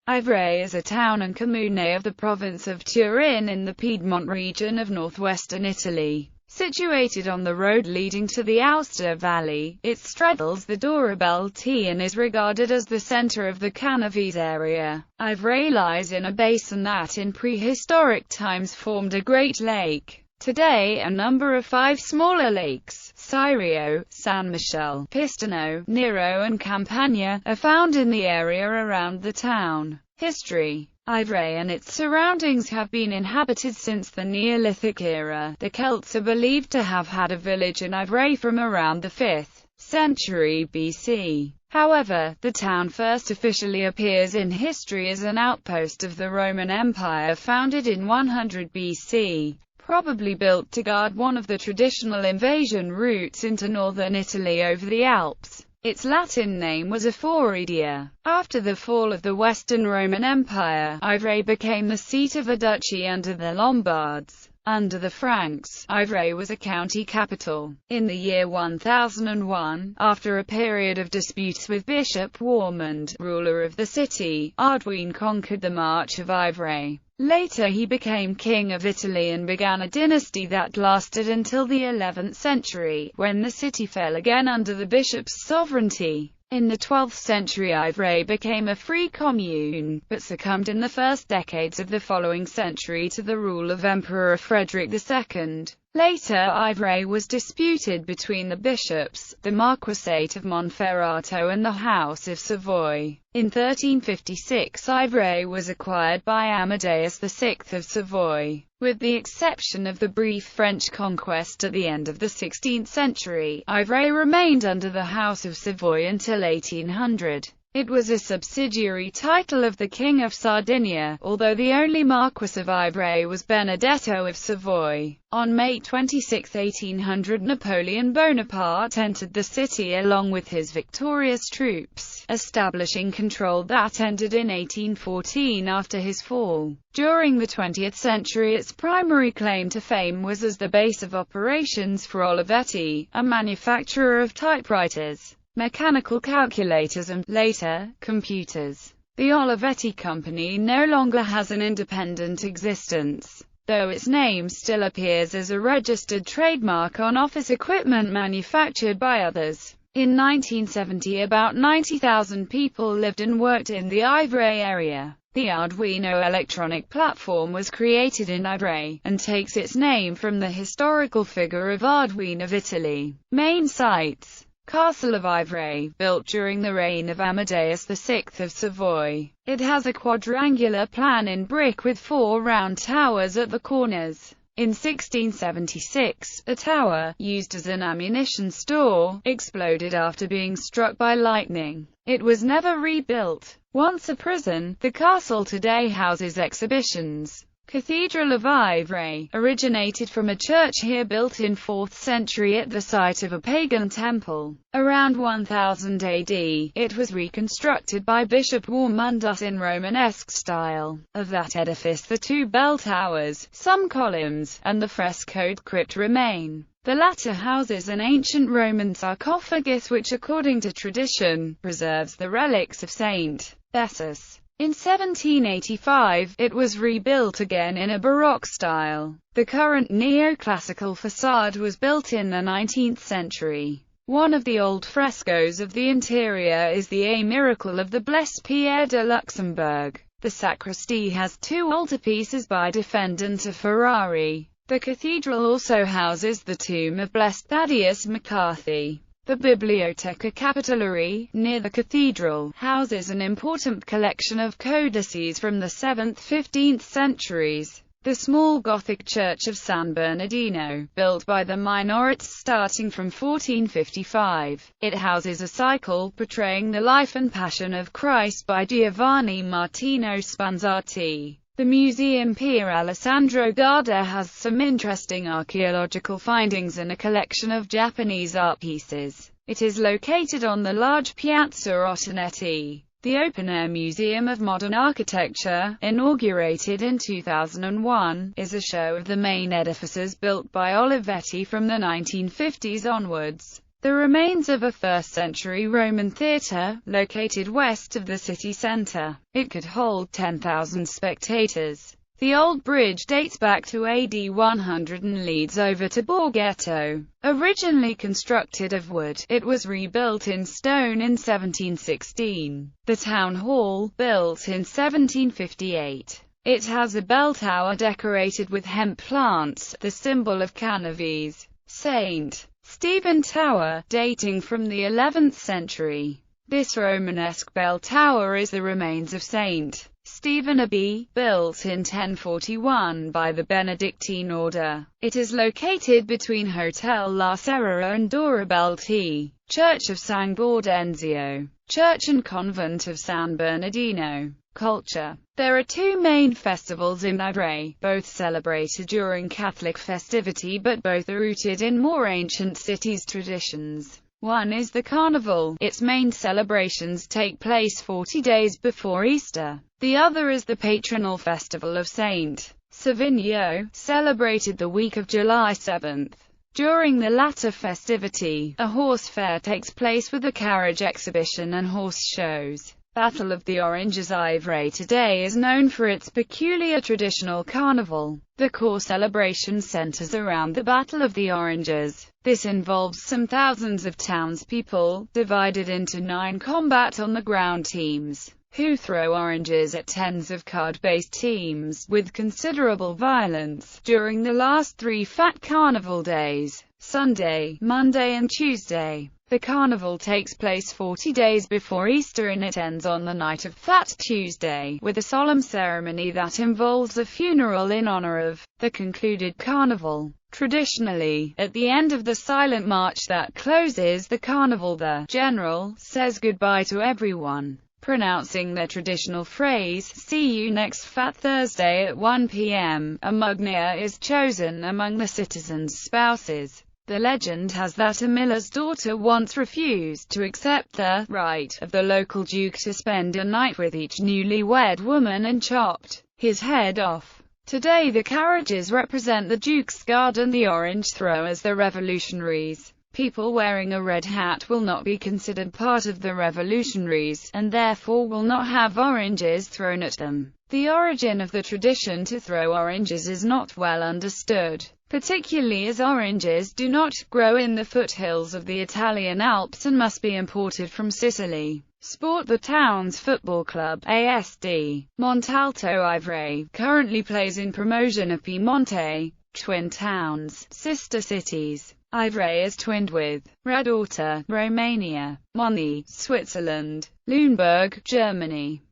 Ivrea is a town and comune of the province of Turin in the Piedmont region of northwestern Italy. Situated on the road leading to the Aosta Valley, it straddles the Dorabelti and is regarded as the center of the Canavese area. Ivrea lies in a basin that in prehistoric times formed a great lake. Today a number of 5 smaller lakes, Sirio, San Michele, Pistano, Nero and Campagna, are found in the area around the town. History: Ivrea and its surroundings have been inhabited since the Neolithic era. The Celts are believed to have had a village in Ivrea from around the 5th century BC. However, the town first officially appears in history as an outpost of the Roman Empire founded in 100 BC. Probably built to guard one of the traditional invasion routes into northern Italy over the Alps. Its Latin name was Eforedia. After the fall of the Western Roman Empire, Ivrea became the seat of a duchy under the Lombards. Under the Franks, Ivrea was a county capital. In the year 1001, after a period of disputes with Bishop Warmond, ruler of the city, Ardwine conquered the March of Ivrea. Later he became king of Italy and began a dynasty that lasted until the 11th century, when the city fell again under the bishop's sovereignty. In the 12th century Ivrea became a free commune, but succumbed in the first decades of the following century to the rule of Emperor Frederick II. Later Ivrea was disputed between the bishops, the Marquisate of Monferrato and the House of Savoy. In 1356 Ivrea was acquired by Amadeus VI of Savoy. With the exception of the brief French conquest at the end of the 16th century, Ivrea remained under the House of Savoy until 1800. It was a subsidiary title of the King of Sardinia, although the only Marquis of Ivrea was Benedetto of Savoy. On May 26, 1800, Napoleon Bonaparte entered the city along with his victorious troops, establishing control that ended in 1814 after his fall. During the 20th century its primary claim to fame was as the base of operations for Olivetti, a manufacturer of typewriters, mechanical calculators and, later, computers. The Olivetti Company no longer has an independent existence, though its name still appears as a registered trademark on office equipment manufactured by others. In 1970 about 90,000 people lived and worked in the Ivrea area. The Arduino electronic platform was created in Ivrea, and takes its name from the historical figure of Arduino of Italy. Main sites: Castle of Ivrea, built during the reign of Amadeus VI of Savoy. It has a quadrangular plan in brick with 4 round towers at the corners. In 1676, a tower, used as an ammunition store, exploded after being struck by lightning. It was never rebuilt. Once a prison, the castle today houses exhibitions. Cathedral of Ivrea, originated from a church here built in 4th century at the site of a pagan temple. Around 1000 AD, it was reconstructed by Bishop Warmundus in Romanesque style. Of that edifice the 2 bell towers, some columns, and the frescoed crypt remain. The latter houses an ancient Roman sarcophagus which, according to tradition, preserves the relics of Saint Bessus. In 1785, it was rebuilt again in a Baroque style. The current neoclassical facade was built in the 19th century. One of the old frescoes of the interior is the A Miracle of the Blessed Pierre de Luxembourg. The sacristy has 2 altarpieces by Defendant of Ferrari. The cathedral also houses the tomb of Blessed Thaddeus McCarthy. The Biblioteca Capitolare, near the cathedral, houses an important collection of codices from the 7th–15th centuries. The small Gothic church of San Bernardino, built by the Minorites starting from 1455. It houses a cycle portraying the life and passion of Christ by Giovanni Martino Spanzati. The Museum Pier Alessandro Garda has some interesting archaeological findings and a collection of Japanese art pieces. It is located on the large Piazza Ottonetti. The Open-Air Museum of Modern Architecture, inaugurated in 2001, is a show of the main edifices built by Olivetti from the 1950s onwards. The remains of a 1st-century Roman theatre, located west of the city centre. It could hold 10,000 spectators. The old bridge dates back to AD 100 and leads over to Borghetto. Originally constructed of wood, it was rebuilt in stone in 1716. The town hall, built in 1758. It has a bell tower decorated with hemp plants, the symbol of Canoves. St. Stephen Tower, dating from the 11th century. This Romanesque bell tower is the remains of St. Stephen Abbey, built in 1041 by the Benedictine order. It is located between Hotel La Serra and Dora Belti. Church of San Gaudenzio. Church and Convent of San Bernardino. Culture. There are two main festivals in Ivrea, both celebrated during Catholic festivity but both are rooted in more ancient cities' traditions. One is the Carnival. Its main celebrations take place 40 days before Easter. The other is the patronal festival of Saint Savinio, celebrated the week of July 7th. During the latter festivity, a horse fair takes place with a carriage exhibition and horse shows. Battle of the Oranges. Ivrea today is known for its peculiar traditional carnival. The core celebration centers around the Battle of the Oranges. This involves some thousands of townspeople, divided into 9 combat-on-the-ground teams, who throw oranges at tens of card-based teams, with considerable violence. During the last 3 fat carnival days, Sunday, Monday and Tuesday, the carnival takes place 40 days before Easter and it ends on the night of Fat Tuesday, with a solemn ceremony that involves a funeral in honor of the concluded carnival. Traditionally, at the end of the silent march that closes the carnival, the general says goodbye to everyone, pronouncing their traditional phrase, "See you next Fat Thursday" at 1 p.m. A mugnier is chosen among the citizens' spouses. The legend has that a miller's daughter once refused to accept the right of the local duke to spend a night with each newlywed woman and chopped his head off. Today the carriages represent the Duke's Guard and the orange throwers the revolutionaries. People wearing a red hat will not be considered part of the revolutionaries, and therefore will not have oranges thrown at them. The origin of the tradition to throw oranges is not well understood, particularly as oranges do not grow in the foothills of the Italian Alps and must be imported from Sicily. Sport. The town's football club, ASD Montalto Ivrea, currently plays in Promotion of Piemonte. Twin towns, sister cities. Ivrea is twinned with Redorta, Romania, Moni, Switzerland, Lüneburg, Germany.